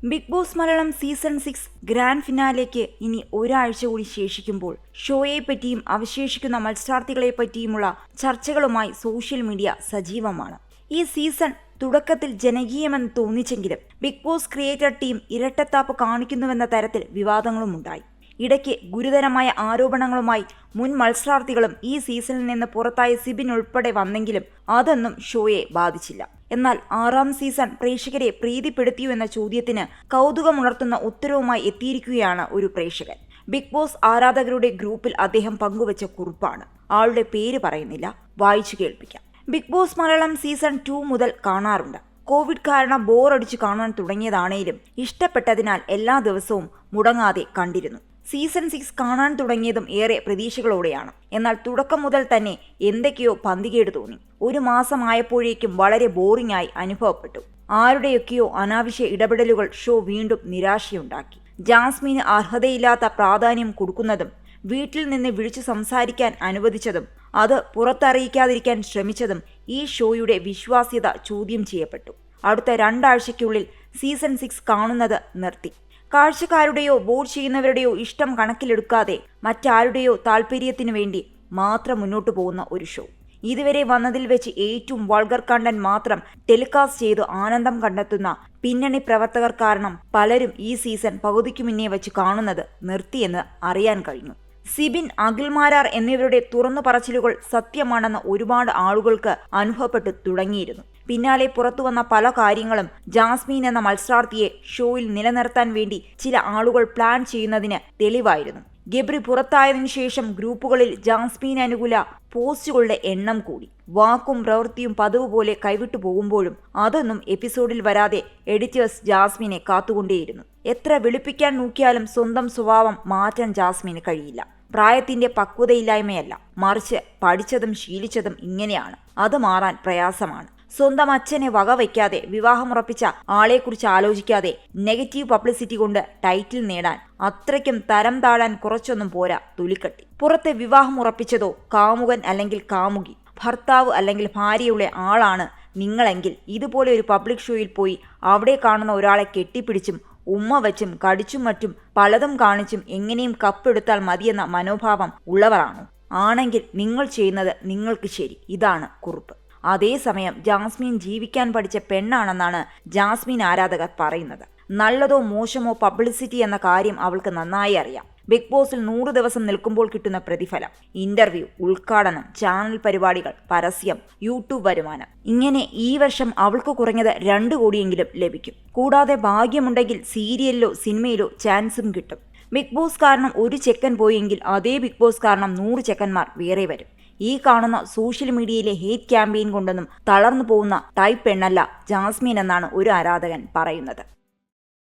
Big Boss Malayalam season 6 grand ഫിനാലേക്ക് ഇനി ഒരാഴ്ച കൂടി ശേഷിക്കുമ്പോൾ ഷോയെപ്പറ്റിയും അവശേഷിക്കുന്ന മത്സരാർത്ഥികളെപ്പറ്റിയുമുള്ള ചർച്ചകളുമായി സോഷ്യൽ മീഡിയ സജീവമാണ്. ഈ സീസൺ തുടക്കത്തിൽ ജനകീയമെന്ന് തോന്നിച്ചെങ്കിലും ബിഗ് ബോസ് ക്രിയേറ്റർ ടീം ഇരട്ടത്താപ്പ് കാണിക്കുന്നുവെന്ന തരത്തിൽ വിവാദങ്ങളുമുണ്ടായി. ഇടയ്ക്ക് ഗുരുതരമായ ആരോപണങ്ങളുമായി മുൻ മത്സരാർത്ഥികളും ഈ സീസണിൽ നിന്ന് പുറത്തായ സിബിൻ ഉൾപ്പെടെ വന്നെങ്കിലും അതൊന്നും ഷോയെ ബാധിച്ചില്ല. എന്നാൽ 6ാം സീസൺ പ്രേക്ഷകരെ പ്രീതിപ്പെടുത്തിയൂ എന്ന ചോദ്യത്തിന് കൗതുകമുണർത്തുന്ന ഉത്തരവുമായി എത്തിയിരിക്കുകയാണ് ഒരു പ്രേക്ഷകൻ. ബിഗ് ബോസ് ആരാധകരുടെ ഗ്രൂപ്പിൽ അദ്ദേഹം പങ്കുവച്ച കുറിപ്പാണ്. ആളുടെ പേര് പറയുന്നില്ല, വായിച്ചു കേൾപ്പിക്കാം. ബിഗ് ബോസ് മലയാളം സീസൺ 2 മുതൽ കാണാറുണ്ട്. കോവിഡ് കാരണം ബോറടിച്ചു കാണാൻ തുടങ്ങിയതാണേലും ഇഷ്ടപ്പെട്ടതിനാൽ എല്ലാ ദിവസവും മുടങ്ങാതെ കണ്ടിരുന്നു. സീസൺ 6 കാണാൻ തുടങ്ങിയതും ഏറെ പ്രതീക്ഷകളോടെയാണ്. എന്നാൽ തുടക്കം മുതൽ തന്നെ എന്തൊക്കെയോ പന്തികേട് തോന്നി. ഒരു മാസമായപ്പോഴേക്കും വളരെ ബോറിംഗ് ആയി അനുഭവപ്പെട്ടു. ആരുടെയൊക്കെയോ അനാവശ്യ ഇടപെടലുകൾ ഷോ വീണ്ടും നിരാശയുണ്ടാക്കി. ജാസ്മിന് അർഹതയില്ലാത്ത പ്രാധാന്യം കൊടുക്കുന്നതും വീട്ടിൽ നിന്ന് വിളിച്ചു സംസാരിക്കാൻ അനുവദിച്ചതും അത് പുറത്തറിയിക്കാതിരിക്കാൻ ശ്രമിച്ചതും ഈ ഷോയുടെ വിശ്വാസ്യത ചോദ്യം ചെയ്യപ്പെട്ടു. അടുത്ത 2 ആഴ്ചയ്ക്കുള്ളിൽ സീസൺ 6 കാണുന്നത് നിർത്തി. കാഴ്ചക്കാരുടെയോ വോട്ട് ചെയ്യുന്നവരുടെയോ ഇഷ്ടം കണക്കിലെടുക്കാതെ മറ്റാരുടെയോ താല്പര്യത്തിനു വേണ്ടി മാത്രം മുന്നോട്ടു പോകുന്ന ഒരു ഷോ. ഇതുവരെ വന്നതിൽ വെച്ച് ഏറ്റവും വൾഗർ കണ്ടന്റ് മാത്രം ടെലികാസ്റ്റ് ചെയ്ത് ആനന്ദം കണ്ടെത്തുന്ന പിന്നണി പ്രവർത്തകർ കാരണം പലരും ഈ സീസൺ പകുതിക്കു മുന്നേ വെച്ച് കാണുന്നത് നിർത്തിയെന്ന് അറിയാൻ കഴിഞ്ഞു. സിബിൻ, അഖിൽമാരാർ എന്നിവരുടെ തുറന്നു പറച്ചിലുകൾ സത്യമാണെന്ന് ഒരുപാട് ആളുകൾക്ക് അനുഭവപ്പെട്ടു തുടങ്ങിയിരുന്നു. പിന്നാലെ പുറത്തുവന്ന പല കാര്യങ്ങളും ജാസ്മിൻ എന്ന മത്സരാർത്ഥിയെ ഷോയിൽ നിലനിർത്താൻ വേണ്ടി ചില ആളുകൾ പ്ലാൻ ചെയ്യുന്നതിന് തെളിവായിരുന്നു. ഗബ്രി പുറത്തായതിനു ശേഷം ഗ്രൂപ്പുകളിൽ ജാസ്മിൻ അനുകൂല പോസ്റ്റുകളുടെ എണ്ണം കൂടി. വാക്കും പ്രവൃത്തിയും പതിവ് പോലെ കൈവിട്ടു പോകുമ്പോഴും അതൊന്നും എപ്പിസോഡിൽ വരാതെ എഡിറ്റേഴ്സ് ജാസ്മിനെ കാത്തുകൊണ്ടേയിരുന്നു. എത്ര വെളുപ്പിക്കാൻ നോക്കിയാലും സ്വന്തം സ്വഭാവം മാറ്റാൻ ജാസ്മിന് കഴിയില്ല. പ്രായത്തിന്റെ പക്വതയില്ലായ്മയല്ല, മറിച്ച് പഠിച്ചതും ശീലിച്ചതും ഇങ്ങനെയാണ്. അത് മാറാൻ പ്രയാസമാണ്. സ്വന്തം അച്ഛനെ വകവയ്ക്കാതെ വിവാഹമുറപ്പിച്ച ആളെക്കുറിച്ച് ആലോചിക്കാതെ നെഗറ്റീവ് പബ്ലിസിറ്റി കൊണ്ട് ടൈറ്റിൽ നേടാൻ അത്രയ്ക്കും തരം താഴാൻ കുറച്ചൊന്നും പോരാ തൊലിക്കട്ടി. പുറത്തെ വിവാഹം ഉറപ്പിച്ചതോ കാമുകൻ അല്ലെങ്കിൽ കാമുകി, ഭർത്താവ് അല്ലെങ്കിൽ ഭാര്യയുള്ള ആളാണ് നിങ്ങളെങ്കിൽ ഇതുപോലെ ഒരു പബ്ലിക് ഷോയിൽ പോയി അവിടെ കാണുന്ന ഒരാളെ കെട്ടിപ്പിടിച്ചും ഉമ്മ വച്ചും കടിച്ചും മറ്റും പലതും കാണിച്ചും എങ്ങനെയും കപ്പെടുത്താൽ മതിയെന്ന മനോഭാവം ഉള്ളവരാണോ? ആണെങ്കിൽ നിങ്ങൾ ചെയ്യുന്നത് നിങ്ങൾക്ക് ശരി. ഇതാണ് കുറിപ്പ്. അതേസമയം ജാസ്മിൻ ജീവിക്കാൻ പഠിച്ച പെണ്ണാണെന്നാണ് ജാസ്മിൻ ആരാധകർ പറയുന്നത്. നല്ലതോ മോശമോ പബ്ലിസിറ്റി എന്ന കാര്യം അവൾക്ക് നന്നായി അറിയാം. ബിഗ് ബോസിൽ 100 ദിവസം നിൽക്കുമ്പോൾ കിട്ടുന്ന പ്രതിഫലം, ഇന്റർവ്യൂ, ഉദ്ഘാടനം, ചാനൽ പരിപാടികൾ, പരസ്യം, യൂട്യൂബ് വരുമാനം, ഇങ്ങനെ ഈ വർഷം അവൾക്ക് കുറഞ്ഞത് 2 കോടിയെങ്കിലും ലഭിക്കും. കൂടാതെ ഭാഗ്യമുണ്ടെങ്കിൽ സീരിയലിലോ സിനിമയിലോ ചാൻസും കിട്ടും. ബിഗ് ബോസ് കാരണം ഒരു ചെക്കൻ പോയെങ്കിൽ അതേ ബിഗ് ബോസ് കാരണം 100 ചെക്കന്മാർ വേറെ വരും. ഈ കാണുന്ന സോഷ്യൽ മീഡിയയിലെ ഹേറ്റ് ക്യാമ്പയിൻ കൊണ്ടൊന്നും തളർന്നു പോകുന്ന ടൈപ്പ് പെണ്ണല്ല ജാസ്മിൻ എന്നാണ് ഒരു ആരാധകൻ പറയുന്നത്.